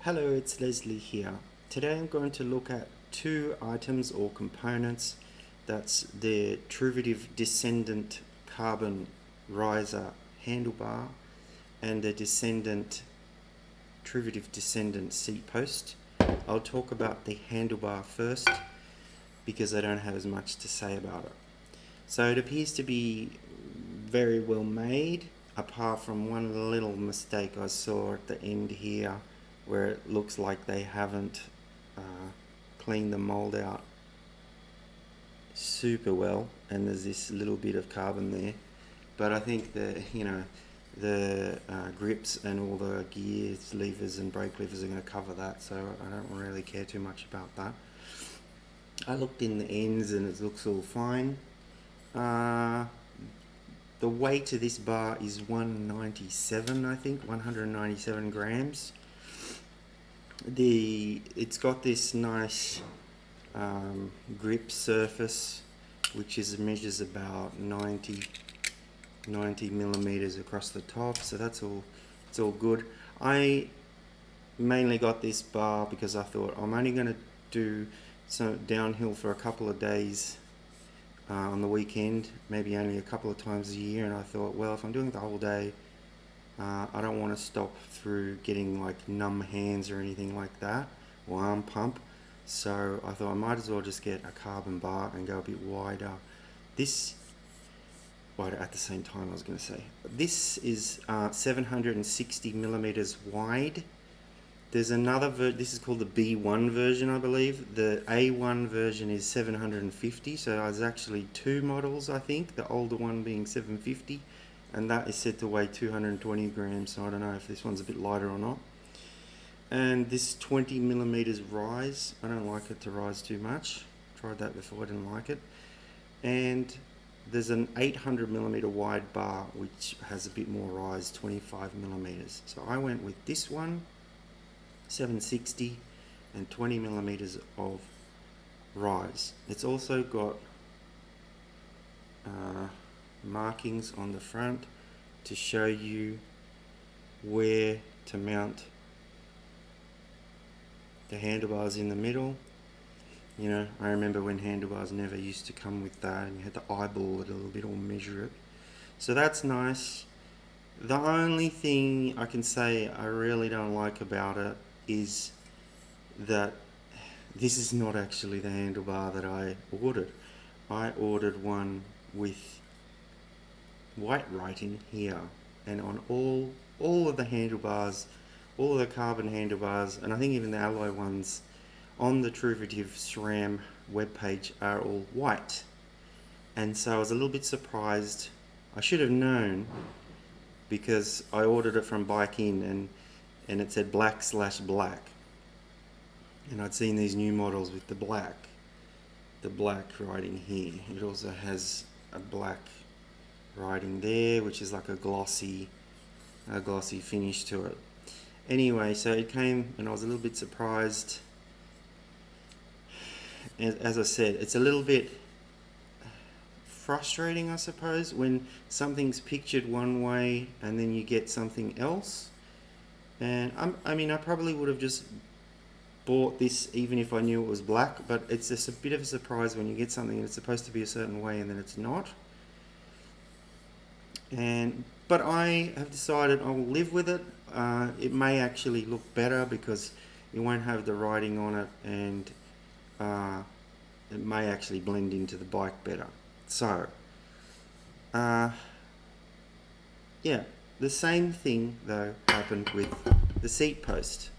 Hello, it's Leslie here. Today I'm going to look at two items or components. That's the Truvativ Descendant Carbon Riser handlebar and the Truvativ Descendant seat post. I'll talk about the handlebar first because I don't have as much to say about it. So it appears to be very well made, apart from one little mistake I saw at the end here where it looks like they haven't cleaned the mold out super well, and there's this little bit of carbon there. But I think the grips and all the gears, levers and brake levers are going to cover that, so I don't really care too much about that. I looked in the ends and it looks all fine. The weight of this bar is 197, I think, 197 grams. It's got this nice grip surface, which measures about 90 millimeters across the top, so it's all good. I mainly got this bar because I thought I'm only going to do some downhill for a couple of days on the weekend, maybe only a couple of times a year, and I thought, well, if I'm doing it the whole day, I don't want to stop through getting like numb hands or anything like that, or arm pump. So I thought I might as well just get a carbon bar and go a bit wider. Wider at the same time, I was going to say. This is 760 millimeters wide. There's another this is called the B1 version, I believe. The A1 version is 750, so there's actually two models, I think. The older one being 750, and that is said to weigh 220 grams, so I don't know if this one's a bit lighter or not. And this 20 millimeters rise, I don't like it to rise too much. Tried that before, I didn't like it. And there's an 800 millimeter wide bar, which has a bit more rise, 25 millimeters. So I went with this one, 760 and 20 millimeters of rise. It's also got markings on the front to show you where to mount the handlebars in the middle. You know, I remember when handlebars never used to come with that, and you had to eyeball it a little bit or measure it. So that's nice. The only thing I can say I really don't like about it is that this is not actually the handlebar that I ordered. I ordered one with white writing here, and on all of the handlebars, all of the carbon handlebars, and I think even the alloy ones on the Truvativ SRAM webpage are all white. And so I was a little bit surprised. I should have known, because I ordered it from Bike In, and it said black/black, and I'd seen these new models with the black writing here. It also has a black writing there, which is like a glossy finish to it. Anyway, so it came, and I was a little bit surprised. As I said, it's a little bit frustrating, I suppose, when something's pictured one way and then you get something else. And I mean, I probably would have just bought this even if I knew it was black, but it's just a bit of a surprise when you get something and it's supposed to be a certain way and then it's not. But I have decided I will live with it. It may actually look better because it won't have the writing on it, and it may actually blend into the bike better. So, yeah. The same thing, though, happened with the seat post.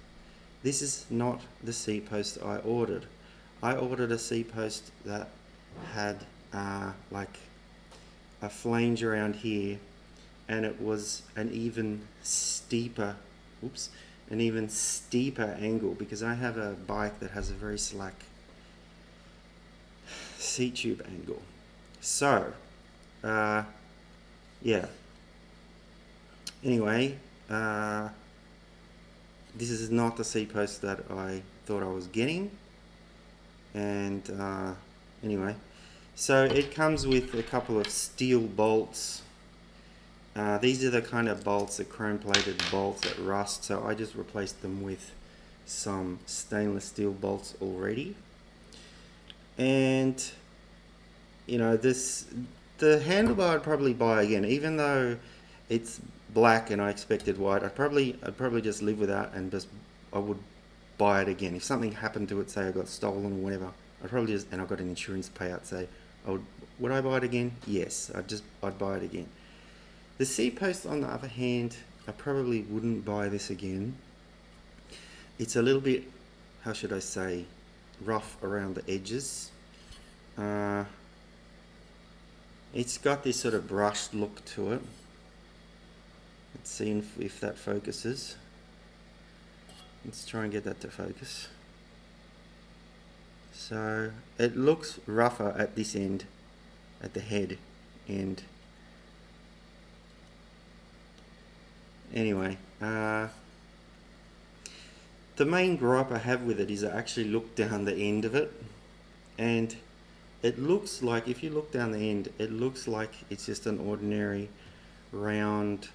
This is not the seat post I ordered. I ordered a seat post that had like a flange around here, and it was an even steeper angle, because I have a bike that has a very slack seat tube angle. So, yeah. Anyway, this is not the seat post that I thought I was getting. And anyway, so it comes with a couple of steel bolts. These are the kind of bolts, the chrome plated bolts that rust, so I just replaced them with some stainless steel bolts already. And you know, the handlebar I'd probably buy again, even though it's black and I expected white. I'd probably just live with that, and just I would buy it again if something happened to it. Say I got stolen or whatever, I'd probably just, and I got an insurance payout. Say would I buy it again? Yes, I'd buy it again. The seat post, on the other hand, I probably wouldn't buy this again. It's a little bit, how should I say, rough around the edges. It's got this sort of brushed look to it. Let's see if that focuses. Let's try and get that to focus. So it looks rougher at this end, at the head end. Anyway, the main gripe I have with it is I actually look down the end of it, and it looks like, if you look down the end, it looks like it's just an ordinary round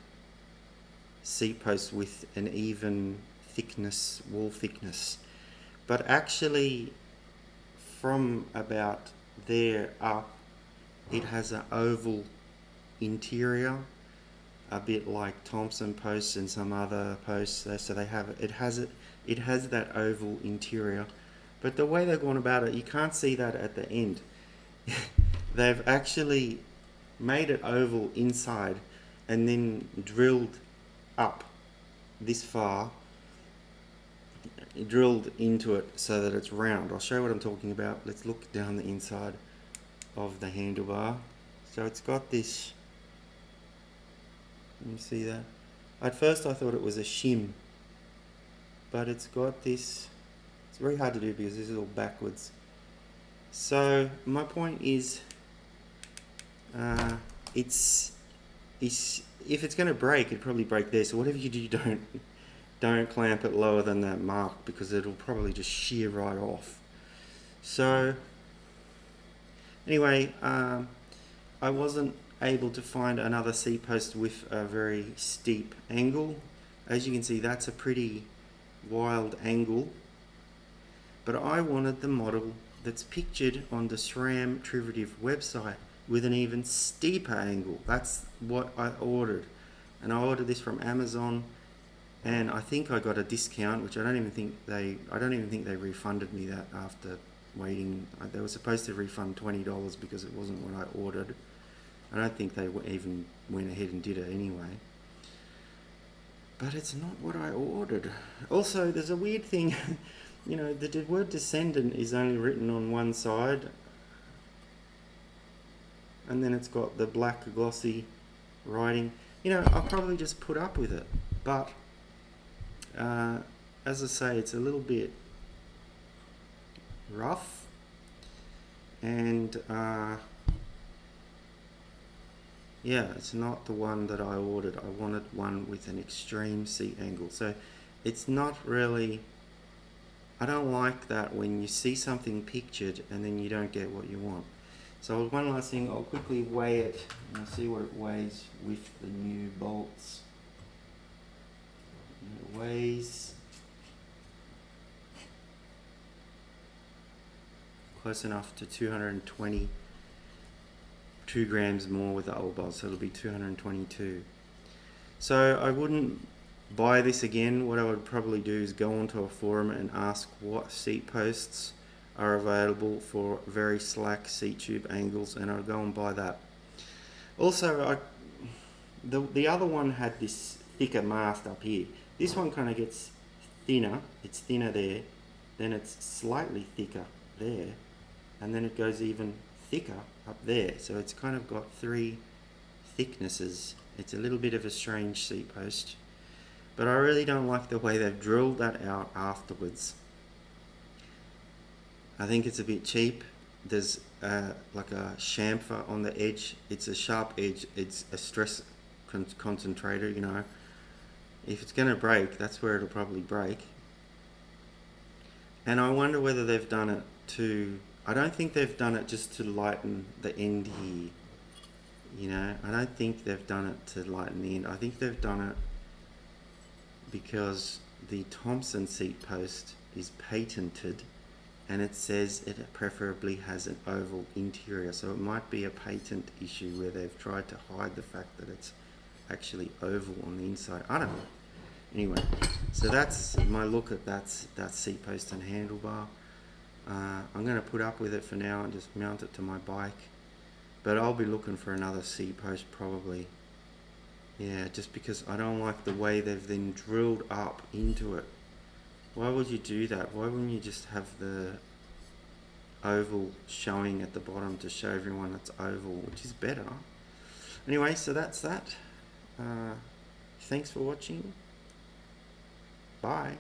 seat post with an even thickness, wall thickness. But actually, from about there up, it has an oval interior, a bit like Thompson posts and some other posts. So they have it has that oval interior. But the way they've gone about it, you can't see that at the end. They've actually made it oval inside and then drilled up this far, drilled into it so that it's round. I'll show you what I'm talking about. Let's look down the inside of the handlebar. So it's got this, you see that? At first I thought it was a shim, but it's got this, it's very hard to do because this is all backwards. So my point is, if it's going to break, it'd probably break there. So whatever you do, don't clamp it lower than that mark, because it'll probably just shear right off. So anyway, I wasn't able to find another seat post with a very steep angle. As you can see, that's a pretty wild angle. But I wanted the model that's pictured on the SRAM Truvativ website with an even steeper angle. That's what I ordered. And I ordered this from Amazon, and I think I got a discount, which I don't even think they refunded me that after waiting. They were supposed to refund $20 because it wasn't what I ordered. I don't think they even went ahead and did it anyway. But it's not what I ordered. Also, there's a weird thing. You know, the word descendant is only written on one side, and then it's got the black glossy writing. You know, I'll probably just put up with it, but as I say, it's a little bit rough, and yeah, it's not the one that I ordered. I wanted one with an extreme seat angle. So it's not really, I don't like that when you see something pictured and then you don't get what you want. So one last thing, I'll quickly weigh it and I'll see what it weighs with the new bolts. It weighs close enough to 222 grams more with the old bolts, so it'll be 222. So I wouldn't buy this again. What I would probably do is go onto a forum and ask what seat posts are available for very slack seat tube angles, and I'll go and buy that. Also, the other one had this thicker mast up here. This one kind of gets thinner. It's thinner there, then it's slightly thicker there, and then it goes even thicker up there. So it's kind of got three thicknesses. It's a little bit of a strange seat post, but I really don't like the way they've drilled that out afterwards. I think it's a bit cheap. There's like a chamfer on the edge. It's a sharp edge. It's a stress concentrator, you know. If it's going to break, that's where it'll probably break. And I wonder whether they've done it to, I don't think they've done it just to lighten the end here. You know, I don't think they've done it to lighten the end. I think they've done it because the Thompson seat post is patented, and it says it preferably has an oval interior, so it might be a patent issue where they've tried to hide the fact that it's actually oval on the inside. I don't know. Anyway, so that's my look at that seat post and handlebar. I'm going to put up with it for now and just mount it to my bike, but I'll be looking for another seat post probably. Yeah, just because I don't like the way they've then drilled up into it. Why would you do that? Why wouldn't you just have the oval showing at the bottom to show everyone it's oval, which is better. Anyway, so that's that. Thanks for watching. Bye.